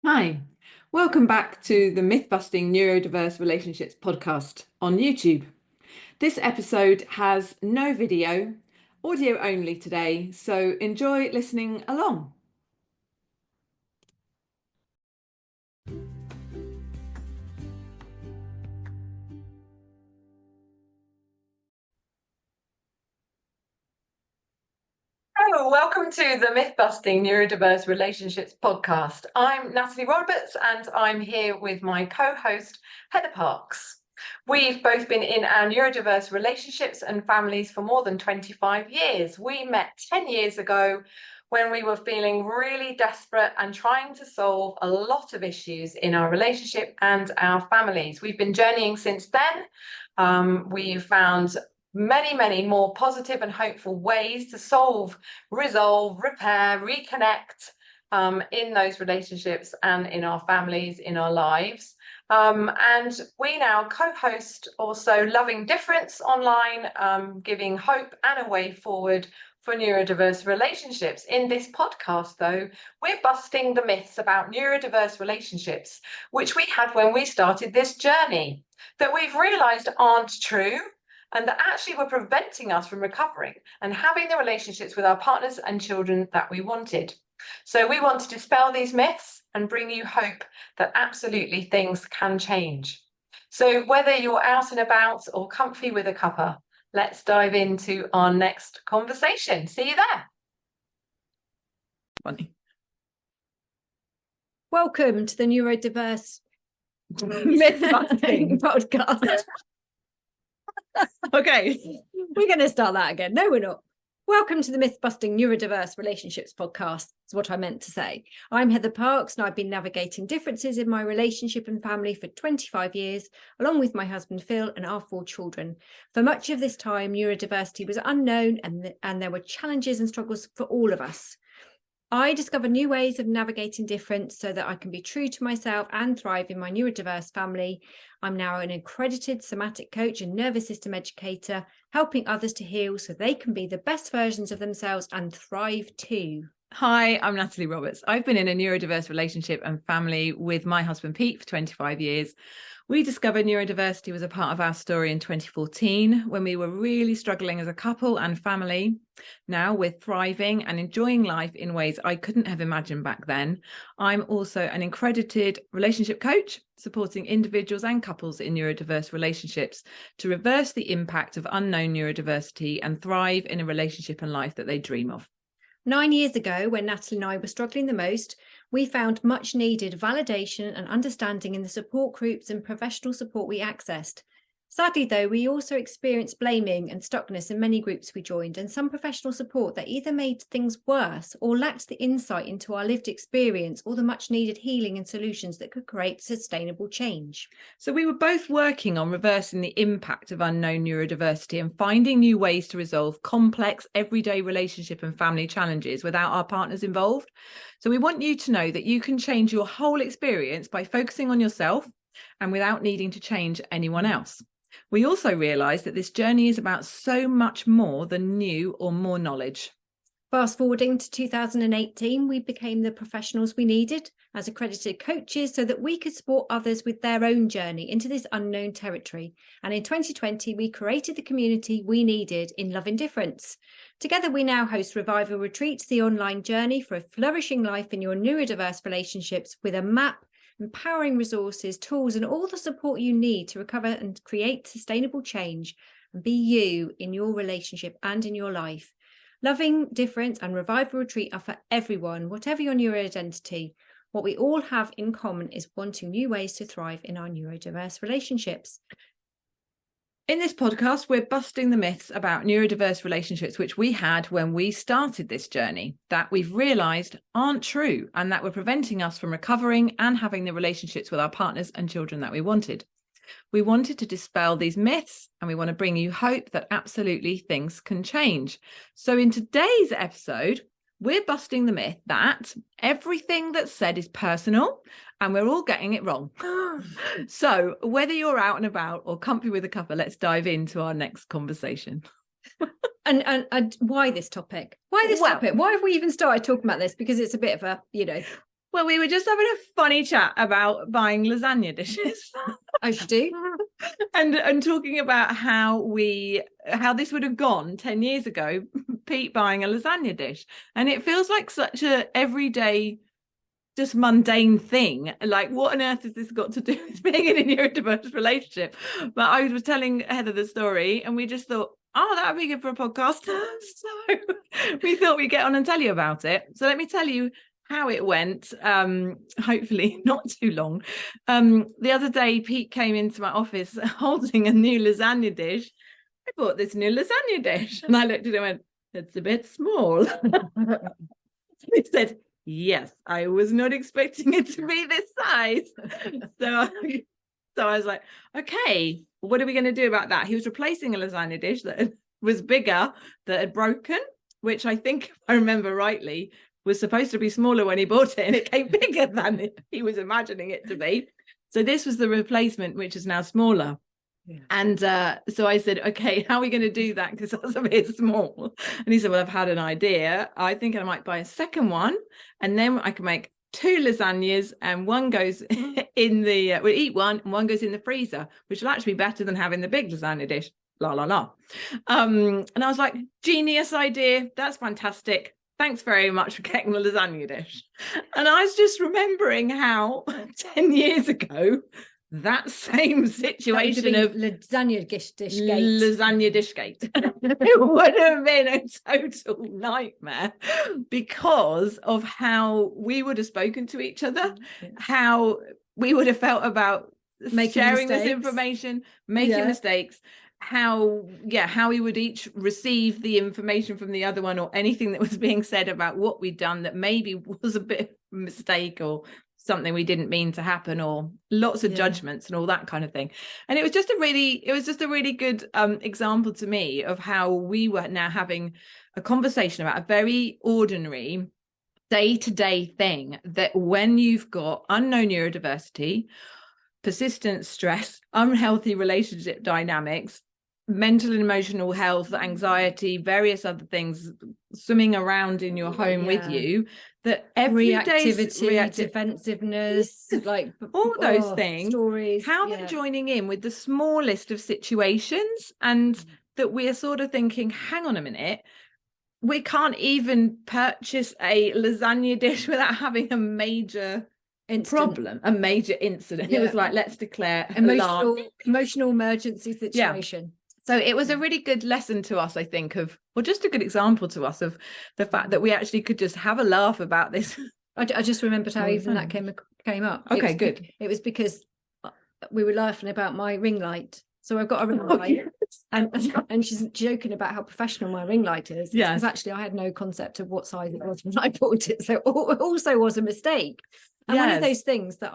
Hi, welcome back to the Myth-Busting Neurodiverse Relationships podcast on YouTube. This episode has no video, audio only today, so enjoy listening along. Hello, welcome to the Myth-Busting Neurodiverse Relationships podcast. I'm Natalie Roberts and I'm here with my co-host Heather Parks. We've both been in our neurodiverse relationships and families for more than 25 years. We met 10 years ago when we were feeling really desperate and trying to solve a lot of issues in our relationship and our families. We've been journeying since then. We've found many more positive and hopeful ways to solve, resolve, repair, reconnect in those relationships and in our families, in our lives. And we now co-host also Loving Difference online, giving hope and a way forward for neurodiverse relationships. In this podcast, though, we're busting the myths about neurodiverse relationships, which we had when we started this journey, that we've realised aren't true, and that actually were preventing us from recovering and having the relationships with our partners and children that we wanted. So we want to dispel these myths and bring you hope that absolutely things can change. So whether you're out and about or comfy with a cuppa, let's dive into our next conversation. See you there. Funny. Welcome to the Neurodiverse Myth-Busting podcast. Okay. We're going to start that again. No, we're not. Welcome to the Myth-Busting Neurodiverse Relationships podcast, is what I meant to say. I'm Heather Parks, and I've been navigating differences in my relationship and family for 25 years, along with my husband Phil and our 4 children. For much of this time, neurodiversity was unknown, and there were challenges and struggles for all of us. I discover new ways of navigating difference so that I can be true to myself and thrive in my neurodiverse family. I'm now an accredited somatic coach and nervous system educator, helping others to heal so they can be the best versions of themselves and thrive too. Hi, I'm Natalie Roberts. I've been in a neurodiverse relationship and family with my husband Pete for 25 years. We discovered neurodiversity was a part of our story in 2014 when we were really struggling as a couple and family. Now we're thriving and enjoying life in ways I couldn't have imagined back then. I'm also an accredited relationship coach, supporting individuals and couples in neurodiverse relationships to reverse the impact of unknown neurodiversity and thrive in a relationship and life that they dream of. 9 years ago, when Natalie and I were struggling the most, we found much needed validation and understanding in the support groups and professional support we accessed. Sadly, though, we also experienced blaming and stuckness in many groups we joined, and some professional support that either made things worse or lacked the insight into our lived experience or the much needed healing and solutions that could create sustainable change. So we were both working on reversing the impact of unknown neurodiversity and finding new ways to resolve complex everyday relationship and family challenges without our partners involved. So we want you to know that you can change your whole experience by focusing on yourself and without needing to change anyone else. We also realised that this journey is about so much more than new or more knowledge. Fast forwarding to 2018, we became the professionals we needed as accredited coaches so that we could support others with their own journey into this unknown territory. And in 2020, we created the community we needed in Loving Difference. Together, we now host Revival Retreats, the online journey for a flourishing life in your neurodiverse relationships, with a map, empowering resources, tools, and all the support you need to recover and create sustainable change and be you in your relationship and in your life. Loving Difference and Revival Retreat are for everyone, whatever your neuroidentity. What we all have in common is wanting new ways to thrive in our neurodiverse relationships. In this podcast, we're busting the myths about neurodiverse relationships, which we had when we started this journey, that we've realised aren't true and that were preventing us from recovering and having the relationships with our partners and children that we wanted. We wanted to dispel these myths and we want to bring you hope that absolutely things can change. So in today's episode, we're busting the myth that everything that's said is personal and we're all getting it wrong. So whether you're out and about or comfy with a cuppa, let's dive into our next conversation. And why this topic? Why this topic? Why have we even started talking about this? Because it's a bit of a, Well, we were just having a funny chat about buying lasagna dishes. As you do. and talking about how this would have gone 10 years ago, Pete buying a lasagna dish. And it feels like such a everyday, just mundane thing. Like, what on earth has this got to do with being in a neurodiverse relationship? But I was telling Heather the story, and we just thought, oh, that would be good for a podcast. So we thought we'd get on and tell you about it. So let me tell you how it went, hopefully not too long. The other day, Pete came into my office holding a new lasagna dish. I bought this new lasagna dish, and I looked at it and went, it's a bit small. He said, yes, I was not expecting it to be this size. So I was like, okay, what are we going to do about that? He was replacing a lasagna dish that was bigger, that had broken, which I think, if I remember rightly, was supposed to be smaller when he bought it, and it came bigger than he was imagining it to be. So this was the replacement, which is now smaller. Yeah. And so I said, okay, how are we going to do that? Because that's a bit small. And he said, well, I've had an idea. I think I might buy a second one, and then I can make 2 lasagnas, and one goes in the, we'll eat one, and one goes in the freezer, which will actually be better than having the big lasagna dish. La, la, la. And I was like, genius idea. That's fantastic. Thanks very much for getting the lasagna dish. And I was just remembering how 10 years ago, that same situation of lasagna dishgate. Lasagna dishgate. It would have been a total nightmare because of how we would have spoken to each other, how we would have felt about sharing this information, making mistakes, how we would each receive the information from the other one, or anything that was being said about what we'd done that maybe was a bit of a mistake or something we didn't mean to happen, or lots of judgments and all that kind of thing. And it was just a really good example to me of how we were now having a conversation about a very ordinary day-to-day thing, that when you've got unknown neurodiversity, persistent stress, unhealthy relationship dynamics, mental and emotional health, anxiety, various other things swimming around in your home with you, that every reactivity, defensiveness, like all those things, stories, how they're joining in with the smallest of situations, and that we're sort of thinking, hang on a minute, we can't even purchase a lasagna dish without having a major problem, a major incident. It was like, let's declare emotional emergency situation. So it was a really good lesson to us, I think, just a good example to us of the fact that we actually could just have a laugh about this. I just remembered how even that came up. Okay, good. It was because we were laughing about my ring light. So I've got a ring light, and she's joking about how professional my ring light is. Yes. Because actually I had no concept of what size it was when I bought it. So it also was a mistake. And one of those things that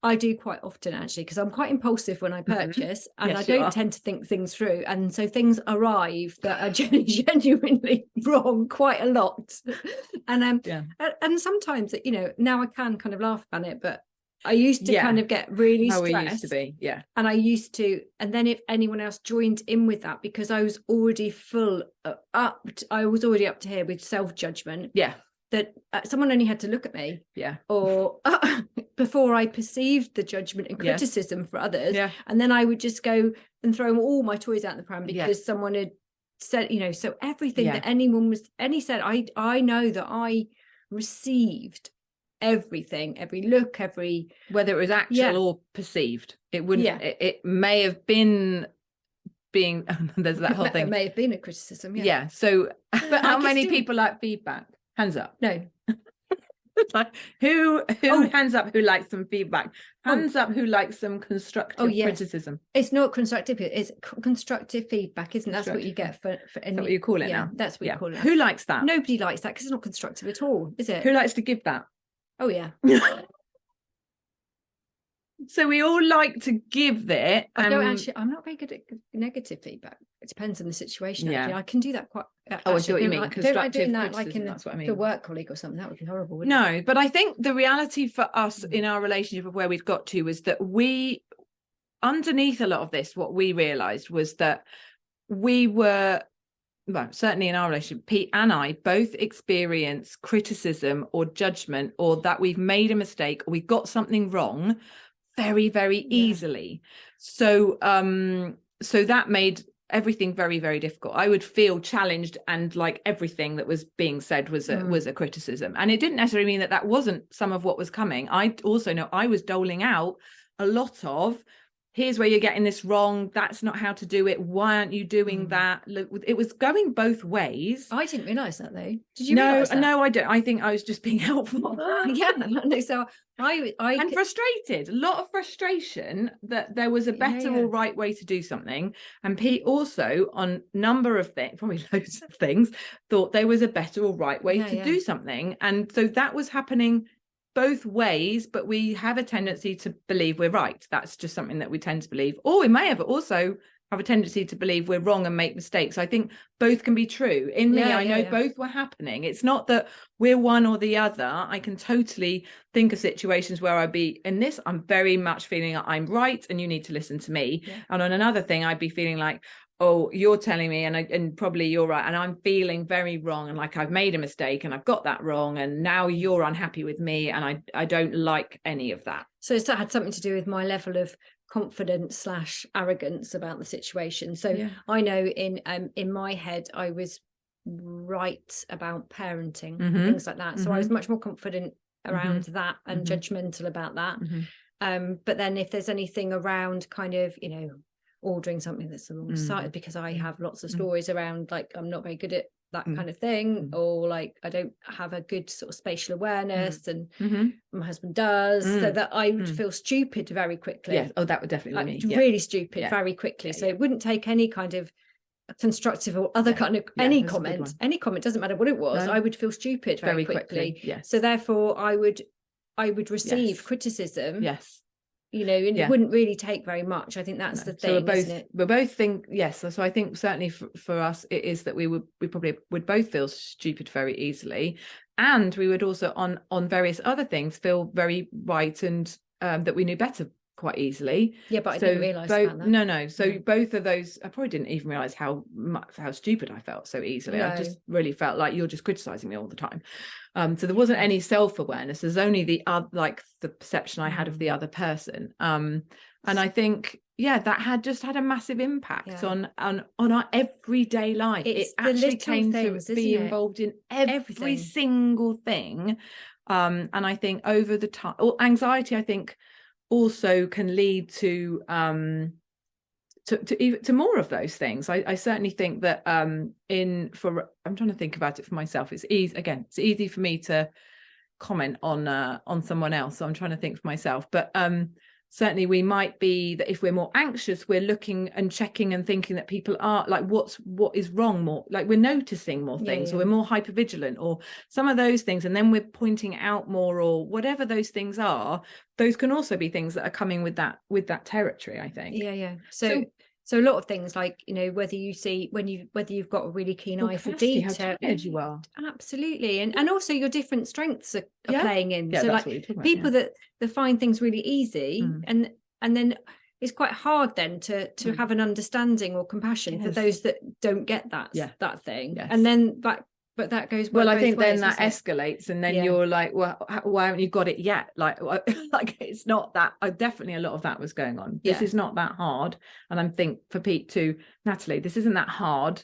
I do quite often, actually, because I'm quite impulsive when I purchase, and I don't tend to think things through. And so things arrive that are genuinely wrong quite a lot. And sometimes, now I can kind of laugh at it, but I used to kind of get really stressed. How we used to be, and then if anyone else joined in with that, because I was already I was already up to here with self-judgment. Yeah. That someone only had to look at me, or before I perceived the judgment and criticism for others, and then I would just go and throw all my toys out the pram because someone had said, so everything that anyone said, I know that I received everything, every look, whether it was actual or perceived. It wouldn't. It may have been being. There's that whole thing. It may have been a criticism. Yeah. So, but how many people like feedback? Hands up. No. Like, who hands up who likes some feedback? Hands up who likes some constructive criticism. It's not constructive, it's constructive feedback, isn't it? That's what you get for any, that's what you call it now. That's what you call it. Who likes that? Nobody likes that, because it's not constructive at all, is it? Who likes to give that? Oh yeah. So we all like to give it. I'm not very good at negative feedback. It depends on the situation. Actually, I can do that quite. I see what you mean. Constructive that like in that's what I mean. The work colleague or something. That would be horrible. Wouldn't it? But I think the reality for us in our relationship of where we'd got to was that we, underneath a lot of this, what we realised was that we were well, certainly in our relationship, Pete and I both experience criticism or judgment, or that we've made a mistake or we got something wrong very, very easily. So so that made everything very, very difficult. I would feel challenged, and like everything that was being said was a criticism, and it didn't necessarily mean that wasn't some of what was coming. I also know I was doling out a lot of, here's where you're getting this wrong, that's not how to do it, why aren't you doing that? It was going both ways. I didn't realize that, though. Did you realize that? No, I don't. I think I was just being helpful. Yeah, no, so I and frustrated, a lot of frustration that there was a better or right way to do something. And Pete also, on number of things, probably loads of things, thought there was a better or right way to do something. And so that was happening both ways, but we have a tendency to believe we're right. That's just something that we tend to believe. Or we may have also have a tendency to believe we're wrong and make mistakes. I think both can be true. In me, I know both were happening. It's not that we're one or the other. I can totally think of situations where I'd be in this, I'm very much feeling like I'm right and you need to listen to me. Yeah. And on another thing, I'd be feeling like, oh, you're telling me and probably you're right, and I'm feeling very wrong, and like I've made a mistake and I've got that wrong, and now you're unhappy with me, and I don't like any of that. So it had something to do with my level of confidence / arrogance about the situation. So I know in my head I was right about parenting and things like that. So I was much more confident around that and judgmental about that. But then if there's anything around kind of, you know, ordering something that's the wrong side, because I have lots of stories around like I'm not very good at that kind of thing, or like I don't have a good sort of spatial awareness, and my husband does, so that I would feel stupid very quickly. Yeah, oh, that would definitely like, me. Really stupid very quickly. So it wouldn't take any kind of constructive or other kind of any comment doesn't matter what it was. I would feel stupid very quickly. Yes. So therefore I would receive criticism. Yes. You know, and it wouldn't really take very much. I think that's the thing. So we're both think yes. So I think certainly for us, it is that we probably would both feel stupid very easily, and we would also on various other things feel very right, and that we knew better quite easily. Yeah, but I didn't realise that. No. So both of those, I probably didn't even realise how stupid I felt so easily. No. I just really felt like you're just criticising me all the time. So there wasn't any self-awareness. There's only the perception I had of the other person. And I think, that had a massive impact on our everyday life. It actually came to be involved in every single thing. And I think over the time, anxiety, I think, also can lead to more of those things. I certainly think that I'm trying to think about it for myself. It's easy for me to comment on someone else, so I'm trying to think for myself, but certainly we might be that if we're more anxious, we're looking and checking and thinking that people are like, what is wrong, more like we're noticing more things, or we're more hypervigilant, or some of those things, and then we're pointing out more, or whatever those things are. Those can also be things that are coming with that territory, I think. So a lot of things, like, you know, whether you've got a really keen eye for detail, how you are, absolutely, and also your different strengths are playing in. So like people about, that find things really easy, and then it's quite hard then to have an understanding or compassion for those that don't get that thing, and then that goes well. I think then that escalates, and then you're like, well, why haven't you got it yet? Like it's not that. Definitely a lot of that was going on. This is not that hard, and I'm think for Pete too, Natalie, this isn't that hard.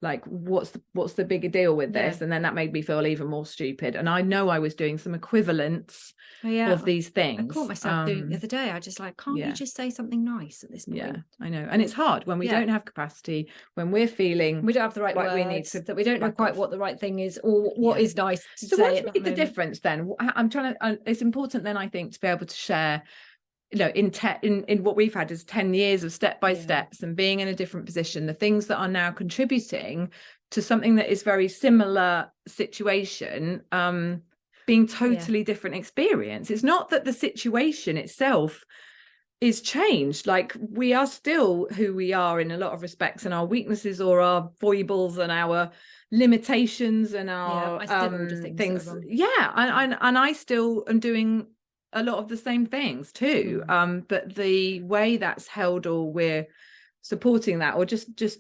Like, what's the bigger deal with this? And then that made me feel even more stupid. And I know I was doing some equivalents of these things. I caught myself doing it the other day. I just like, can't you just say something nice at this point? Yeah, I know. And it's hard when we don't have capacity, when we're feeling we don't have the right words, we need to, that we don't know quite what the right thing is, or what is nice to say. So what's made the difference then? I'm trying to. It's important then, I think, to be able to share. You know, in what we've had is 10 years of step by steps and being in a different position, the things that are now contributing to something that is very similar situation, being totally different experience. It's not that the situation itself is changed. Like, we are still who we are in a lot of respects, and our weaknesses or our foibles and our limitations and our things. And I still am doing a lot of the same things too, but the way that's held, or we're supporting that, or just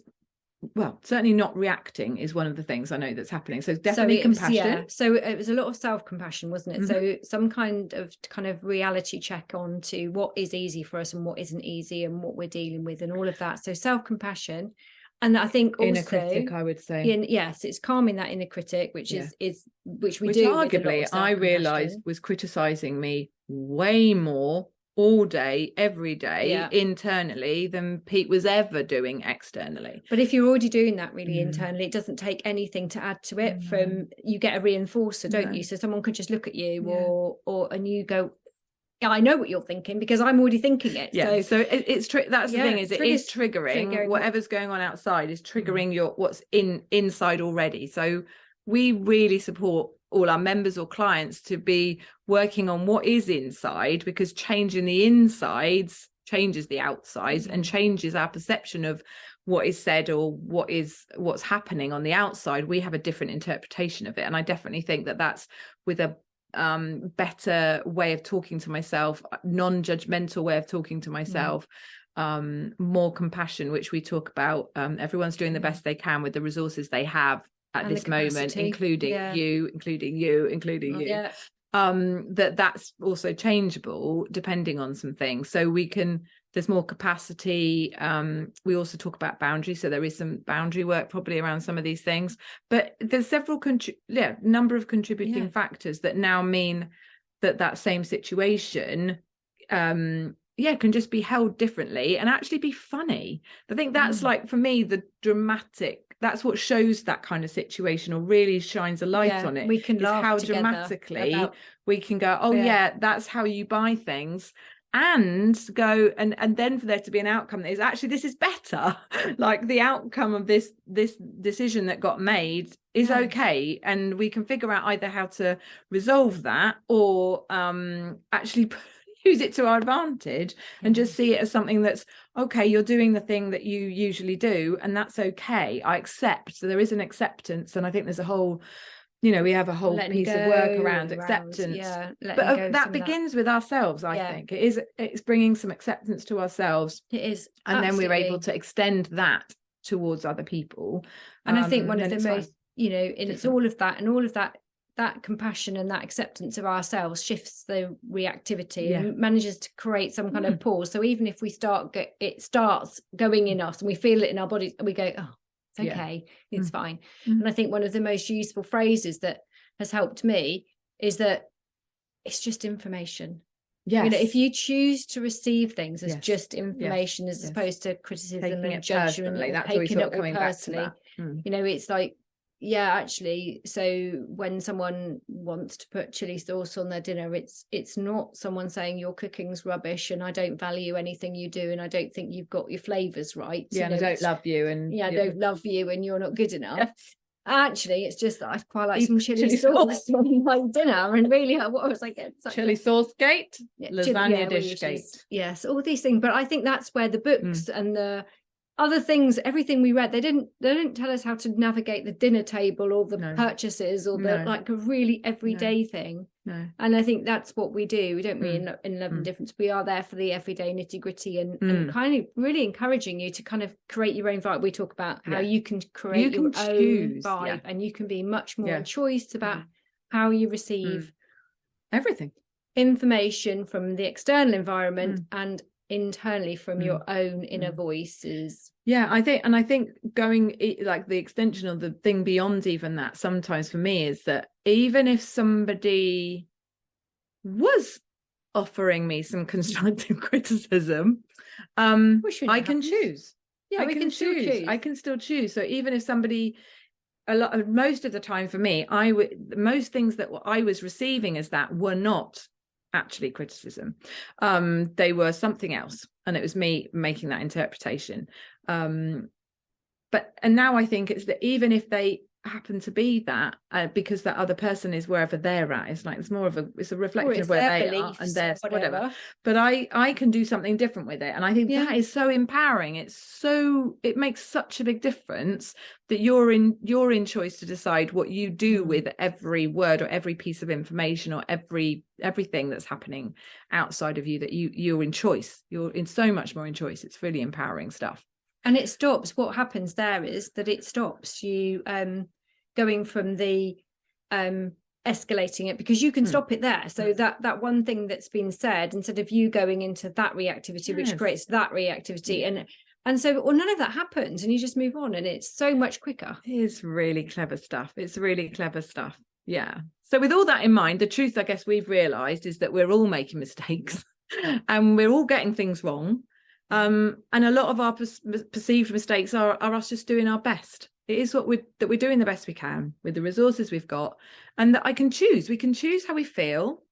certainly not reacting is one of the things I know that's happening. So definitely compassion. So it was a lot of self-compassion, wasn't it? Mm-hmm. So some kind of reality check on to what is easy for us and what isn't easy and what we're dealing with and all of that. So self-compassion. And I think also inner critic, I would say. Yes, it's calming that inner critic, which Yeah. which we which do. Arguably, I realised was criticising me way more all day, every day, internally than Pete was ever doing externally. But if you're already doing that really internally, it doesn't take anything to add to it. From you get a reinforcer, don't you? So someone could just look at you, and you go, yeah, I know what you're thinking because I'm already thinking it. Yeah. So it's that's the thing, is it is triggering whatever's going on outside is triggering your what's inside already. So we really support all our members or clients to be working on what is inside, because changing the insides changes the outsides and changes our perception of what is said or what's happening on the outside. We have a different interpretation of it, and I definitely think that that's with a better way of talking to myself, non-judgmental way of talking to myself, more compassion, which we talk about. Everyone's doing the best they can with the resources they have at this moment, including you. That's also changeable depending on some things. So there's more capacity. We also talk about boundaries, so there is some boundary work probably around some of these things, but there's several number of contributing factors that now mean that same situation can just be held differently and actually be funny. I think that's like, for me, the dramatic, that's what shows that kind of situation or really shines a light on it. We can laugh how together dramatically we can go, that's how you buy things, and go and then for there to be an outcome that is actually, this is better. Like the outcome of this decision that got made is okay, and we can figure out either how to resolve that or actually use it to our advantage and just see it as something that's okay. You're doing the thing that you usually do, and that's okay. I accept. So there is an acceptance, and I think there's a whole, we have a whole piece of work around acceptance. But that begins with ourselves. I think it's bringing some acceptance to ourselves. It is, and then we're able to extend that towards other people. And I think one of the most, and it's all of that, and all of that compassion and that acceptance of ourselves shifts the reactivity and manages to create some kind of pause. So even if we it starts going in us and we feel it in our bodies, and we go, oh, it's okay, it's fine. And I think one of the most useful phrases that has helped me is that it's just information. If you choose to receive things as just information, as opposed to criticism and judgment, taking it all personally, it's like, actually, so when someone wants to put chili sauce on their dinner, it's not someone saying your cooking's rubbish and I don't value anything you do and I don't think you've got your flavors right. And I don't love you, and I don't love you and you're not good enough. Actually, it's just that I quite like some chili sauce on my dinner, and really what I was like, chili sauce gate, lasagna dish gate. Yes, all these things. But I think that's where the books and the other things, everything we read, they didn't tell us how to navigate the dinner table or the purchases or the like a really everyday thing. And I think that's what we do, don't we? In Love and Difference, we are there for the everyday nitty gritty and kind of really encouraging you to kind of create your own vibe. We talk about how you can create your own vibe, and you can be much more in choice about how you receive everything, information from the external environment and internally from your own inner voices. I think going like the extension of the thing beyond even that, sometimes for me, is that even if somebody was offering me some constructive criticism, I can choose. I can still choose. So even if somebody, most of the time for me, most things that I was receiving as that were not actually criticism. They were something else, and it was me making that interpretation. But now I think it's that even if they happen to be that, because that other person is wherever they're at, it's like it's a reflection of where they are and their whatever. But I can do something different with it, and I think that is so empowering. It makes such a big difference that you're in choice to decide what you do with every word or every piece of information or everything that's happening outside of you, that you're in choice. You're in so much more in choice. It's really empowering stuff. And it stops. What happens there is that it stops you going from the escalating it, because you can stop it there. So that one thing that's been said, instead of you going into that reactivity, which creates that reactivity, and so, well, none of that happens, and you just move on, and it's so much quicker. It's really clever stuff. It's really clever stuff. Yeah. So with all that in mind, the truth, I guess, we've realized is that we're all making mistakes and we're all getting things wrong. And a lot of our perceived mistakes are us just doing our best. It is that we're doing the best we can with the resources we've got, and that we can choose how we feel,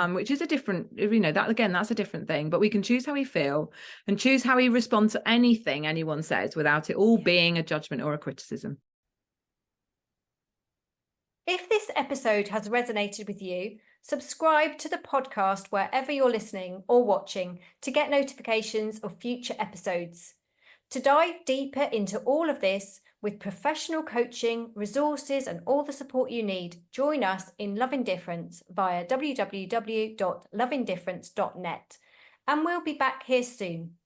which is a different, that again, that's a different thing, but we can choose how we feel and choose how we respond to anything anyone says without it all being a judgment or a criticism. If this episode has resonated with you, subscribe to the podcast wherever you're listening or watching to get notifications of future episodes. To dive deeper into all of this with professional coaching, resources, and all the support you need, join us in Love Indifference via www.loveindifference.net. And we'll be back here soon.